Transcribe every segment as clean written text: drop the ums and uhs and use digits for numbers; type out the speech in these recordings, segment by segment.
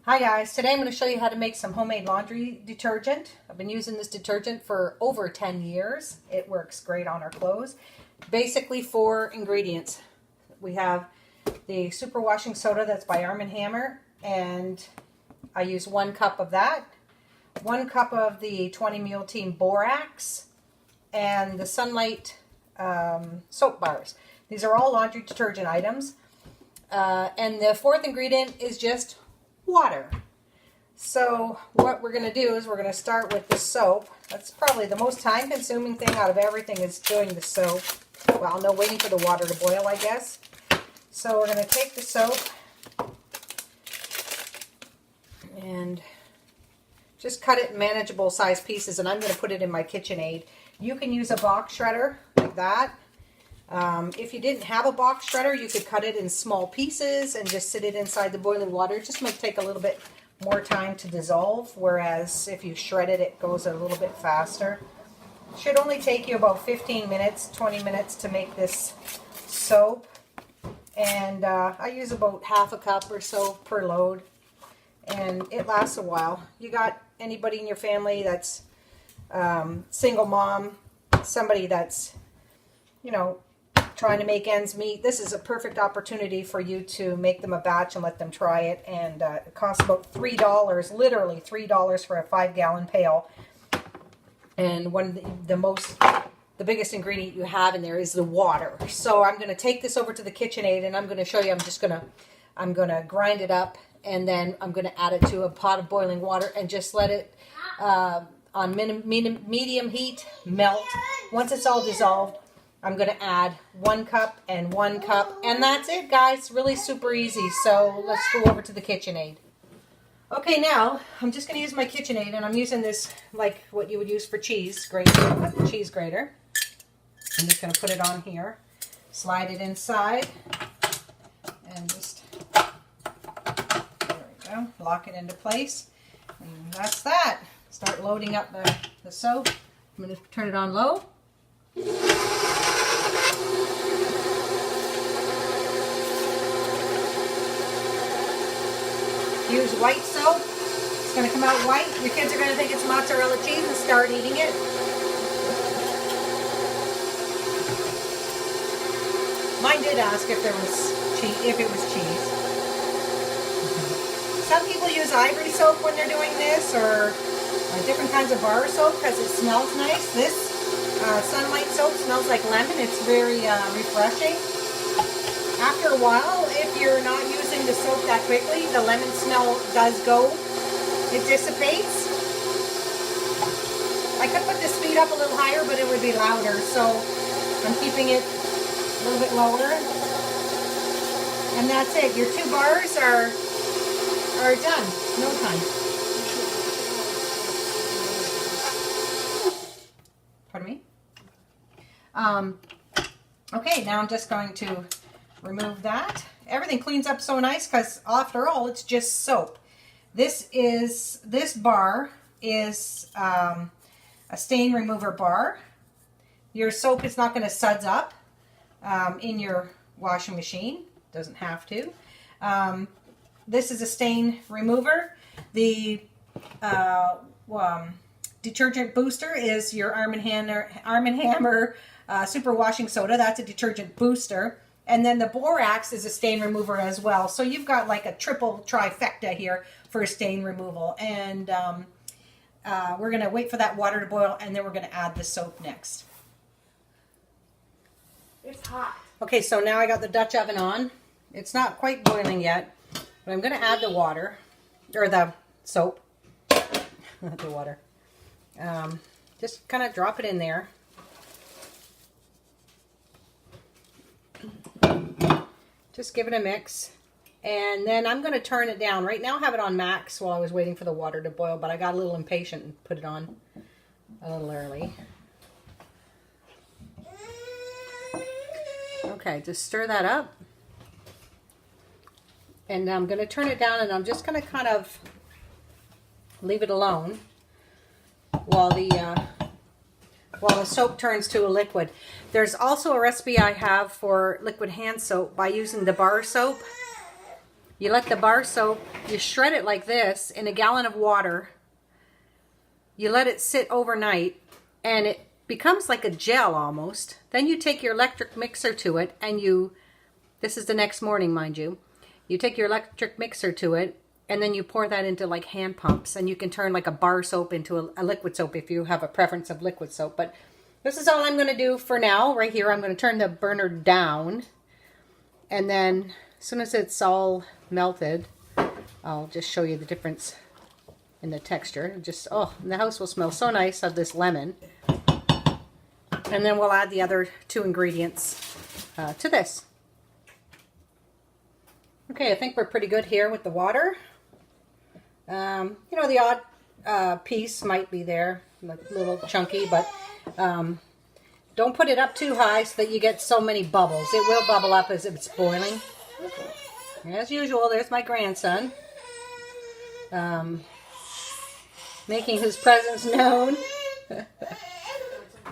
Hi guys, today I'm going to show you how to make some homemade laundry detergent. I've been using this detergent for over 10 years. It works great on our clothes. Basically 4 ingredients. We have the super washing soda that's by Arm & Hammer, and I use 1 cup of that, 1 cup of the 20 Mule Team Borax, and the Sunlight soap bars. These are all laundry detergent items. And the 4th ingredient is just water. So what we're going to do is we're going to start with the soap. That's probably the most time consuming thing out of everything, is doing the soap. Well, no, waiting for the water to boil, I guess. So we're going to take the soap and just cut it in manageable size pieces, and I'm going to put it in my KitchenAid. You can use a box shredder like that. If you didn't have a box shredder, you could cut it in small pieces and just sit it inside the boiling water. It just might take a little bit more time to dissolve, whereas if you shred it, it goes a little bit faster. It should only take you about 15 minutes, 20 minutes to make this soap. And I use about half a cup or so per load, and it lasts a while. You got anybody in your family that's single mom, somebody that's, you know, trying to make ends meet, this is a perfect opportunity for you to make them a batch and let them try it. And it costs about $3, literally $3 for a 5-gallon pail. And one of the biggest ingredient you have in there is the water. So I'm going to take this over to the KitchenAid, and I'm going to show you. I'm going to grind it up, and then I'm going to add it to a pot of boiling water and just let it on medium heat melt. Once it's all dissolved, I'm going to add 1 cup and 1 cup, and that's it, guys. Really super easy. So let's go over to the KitchenAid. Okay, now I'm just going to use my KitchenAid, and I'm using this like what you would use for cheese grater, cheese grater. I'm just going to put it on here, slide it inside, and just, there we go, lock it into place. And that's that. Start loading up the soap. I'm going to turn it on low. Use white soap. It's going to come out white. Your kids are going to think it's mozzarella cheese and start eating it. Mine did ask if there was cheese, if it was cheese. Some people use ivory soap when they're doing this, or different kinds of bar soap because it smells nice. This Sunlight soap smells like lemon. It's very refreshing. After a while, if you're not using the soap that quickly, the lemon smell does go. It dissipates. I could put the speed up a little higher, but it would be louder, so I'm keeping it a little bit lower. And that's it. Your 2 bars are done. No time. Pardon me? Okay, now I'm just going to remove that. Everything cleans up so nice because after all, it's just soap. This bar is a stain remover bar. Your soap is not going to suds up in your washing machine. Doesn't have to. This is a stain remover. The detergent booster is your Arm & Hammer super washing soda. That's a detergent booster. And then the Borax is a stain remover as well. So you've got like a triple trifecta here for stain removal. And we're going to wait for that water to boil, and then we're going to add the soap next. It's hot. Okay, so now I got the Dutch oven on. It's not quite boiling yet, but I'm going to add the water, or the soap, the water. Just kind of drop it in there. Just give it a mix, and then I'm going to turn it down. Right now I have it on max while I was waiting for the water to boil, but I got a little impatient and put it on a little early. Okay, just stir that up. And I'm going to turn it down, and I'm just going to kind of leave it alone while the soap turns to a liquid. There's also a recipe I have for liquid hand soap by using the bar soap. You let the bar soap, you shred it like this in a gallon of water. You let it sit overnight and it becomes like a gel almost. Then you take your electric mixer to it and this is the next morning, mind you. You take your electric mixer to it and then you pour that into like hand pumps, and you can turn like a bar soap into a liquid soap if you have a preference of liquid soap. But this is all I'm going to do for now. Right here, I'm going to turn the burner down, and then as soon as it's all melted, I'll just show you the difference in the texture. Just, oh, the house will smell so nice of this lemon. And then we'll add the other 2 ingredients to this. Okay, I think we're pretty good here with the water. You know, the odd piece might be there, a little chunky, but don't put it up too high so that you get so many bubbles. It will bubble up as it's boiling. As usual, there's my grandson, making his presence known.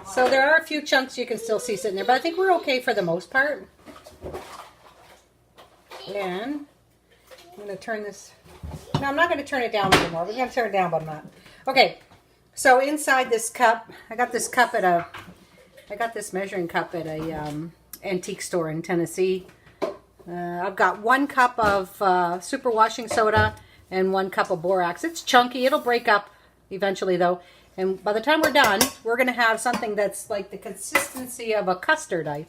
So there are a few chunks you can still see sitting there, but I think we're okay for the most part. And I'm going to turn this... No, I'm not going to turn it down anymore. We're going to turn it down, but I'm not. Okay, so inside this cup, I got this measuring cup at a antique store in Tennessee. I've got 1 cup of super washing soda and 1 cup of borax. It's chunky. It'll break up eventually, though. And by the time we're done, we're going to have something that's like the consistency of a custard, I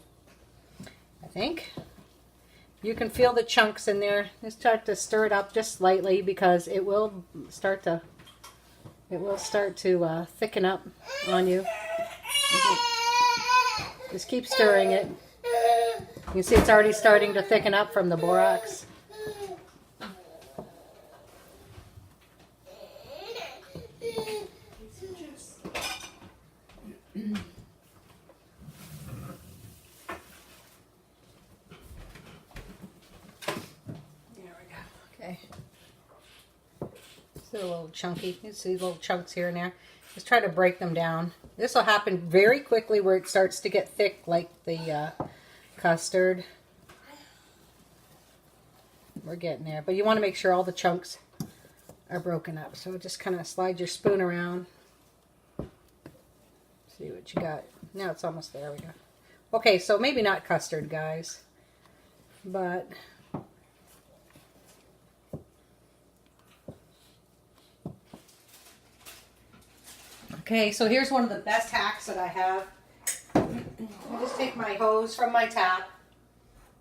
think. You can feel the chunks in there. Just start to stir it up just slightly because it will start to thicken up on you. Just keep stirring it. You can see it's already starting to thicken up from the borax. A little chunky. You see little chunks here and there. Just try to break them down. This will happen very quickly where it starts to get thick like the custard. We're getting there. But you want to make sure all the chunks are broken up. So just kind of slide your spoon around. See what you got. Now it's almost there. We go. Okay, so maybe not custard, guys. But... Okay, so here's one of the best hacks that I have. I just take my hose from my tap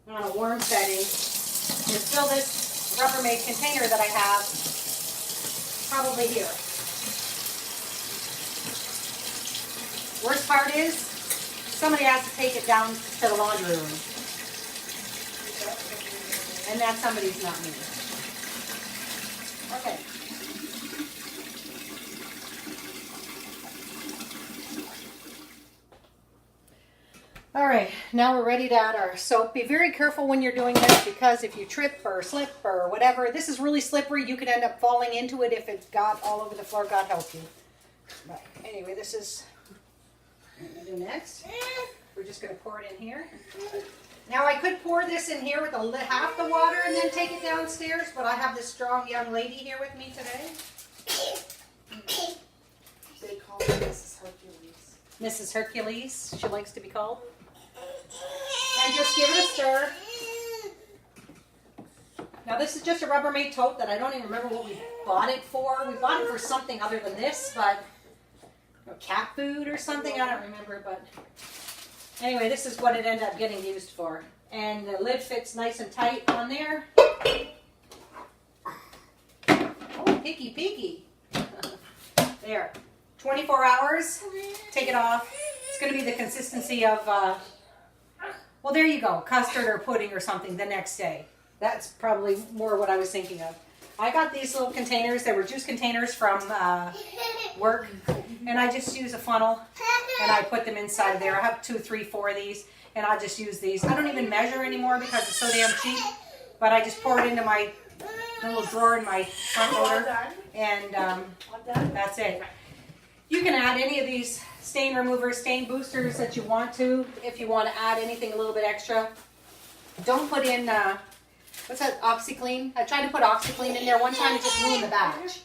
on a warm setting and fill this Rubbermaid container that I have probably here. Worst part is, somebody has to take it down to the laundry room. And that somebody's not me. Okay. All right, now we're ready to add our soap. Be very careful when you're doing this because if you trip or slip or whatever, this is really slippery. You could end up falling into it if it got all over the floor. God help you. But anyway, this is what I'm going to do next. We're just going to pour it in here. Now I could pour this in here with half the water and then take it downstairs, but I have this strong young lady here with me today. They call her Mrs. Hercules. Mrs. Hercules, she likes to be called. And just give it a stir. Now this is just a Rubbermaid tote that I don't even remember what we bought it for. We bought it for something other than this, but cat food or something, I don't remember. But anyway, this is what it ended up getting used for. And the lid fits nice and tight on there. Oh, picky, picky. There. 24 hours. Take it off. It's going to be the consistency of... well, there you go. Custard or pudding or something the next day. That's probably more what I was thinking of. I got these little containers. They were juice containers from work. And I just use a funnel. And I put them inside there. I have 2, 3, 4 of these. And I just use these. I don't even measure anymore because it's so damn cheap. But I just pour it into my little drawer in my front loader. And that's it. You can add any of these stain removers, stain boosters that you want to, if you want to add anything a little bit extra. Don't put in what's that, OxyClean? I tried to put OxyClean in there one time, it just ruined the batch.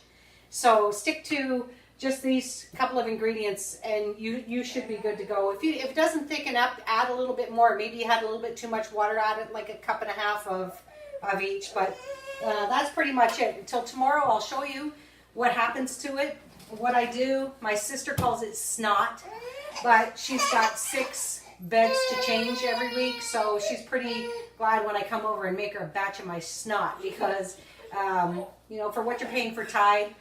So stick to just these couple of ingredients and you should be good to go. If it doesn't thicken up, add a little bit more. Maybe you had a little bit too much water, add it like 1.5 cups of each, but that's pretty much it. Until tomorrow, I'll show you what happens to it, what I do. My sister calls it snot, but she's got 6 beds to change every week, so she's pretty glad when I come over and make her a batch of my snot because, you know, for what you're paying for Tide,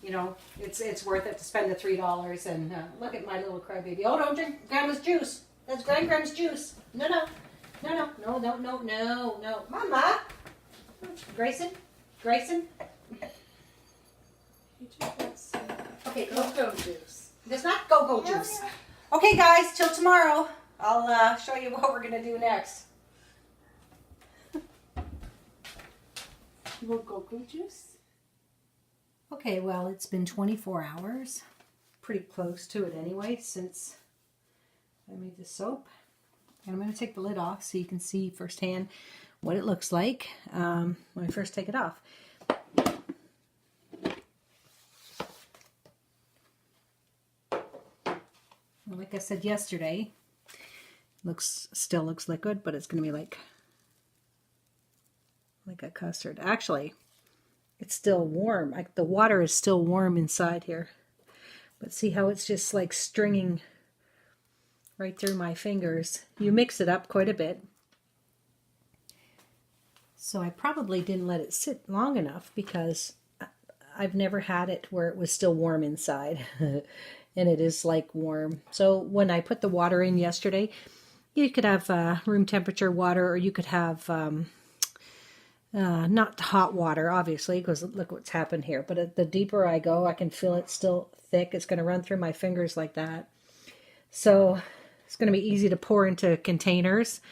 you know, it's worth it to spend the $3. And look at my little crybaby. Oh, don't drink Grandma's juice. That's Grandma's juice. No, no, no, no, no, no, no, no, no. Mama. Grayson. Grayson. Okay, Go-go juice. there's not go-go juice. Okay, guys, till tomorrow. I'll show you what we're gonna do next. You want go-go juice? Okay, well, it's been 24 hours. Pretty close to it anyway, since I made the soap. And I'm going to take the lid off so you can see firsthand what it looks like when I first take it off. Well, like I said yesterday, still looks liquid, but it's going to be like a custard. Actually, it's still warm. Like the water is still warm inside here. But see how it's just like stringing right through my fingers. You mix it up quite a bit. So I probably didn't let it sit long enough because I've never had it where it was still warm inside. And it is like warm. So when I put the water in yesterday, you could have room temperature water, or you could have not hot water, obviously, because look what's happened here. But the deeper I go, I can feel it still thick. It's going to run through my fingers like that. So it's going to be easy to pour into containers.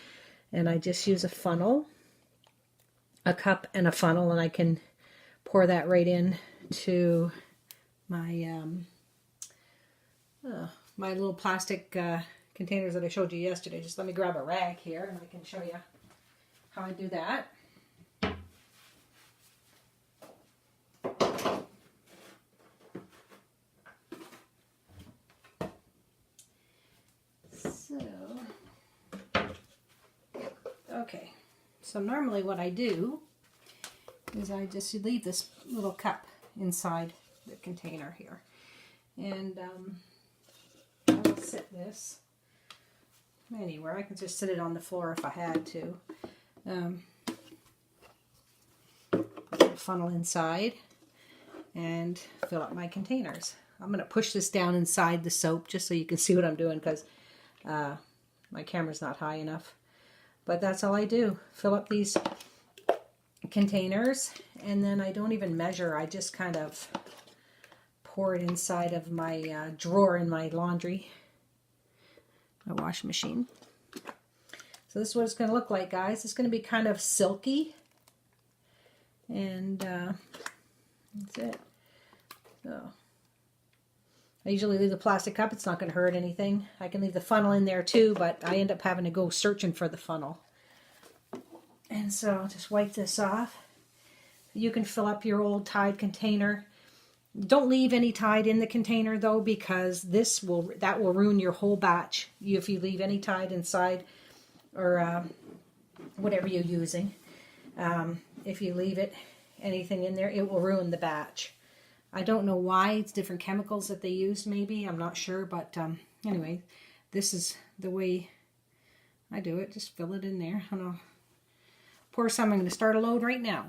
And I just use a funnel, a cup and a funnel, and I can pour that right in to my my little plastic containers that I showed you yesterday. Just let me grab a rag here and I can show you how I do that. Okay, so normally what I do is I just leave this little cup inside the container here. And I will sit this anywhere. I can just sit it on the floor if I had to. Put a funnel inside and fill up my containers. I'm going to push this down inside the soap just so you can see what I'm doing because my camera's not high enough. But that's all I do. Fill up these containers, and then I don't even measure. I just kind of pour it inside of my drawer in my laundry, my washing machine. So this is what it's going to look like, guys. It's going to be kind of silky, and that's it. So I usually leave the plastic cup. It's not going to hurt anything. I can leave the funnel in there too, but I end up having to go searching for the funnel. And so I'll just wipe this off. You can fill up your old Tide container. Don't leave any Tide in the container though, because that will ruin your whole batch if you leave any Tide inside or whatever you're using. If you leave anything in there, it will ruin the batch. I don't know why. It's different chemicals that they use, maybe. I'm not sure. But anyway, this is the way I do it. Just fill it in there. I'm going to pour some. I'm going to start a load right now.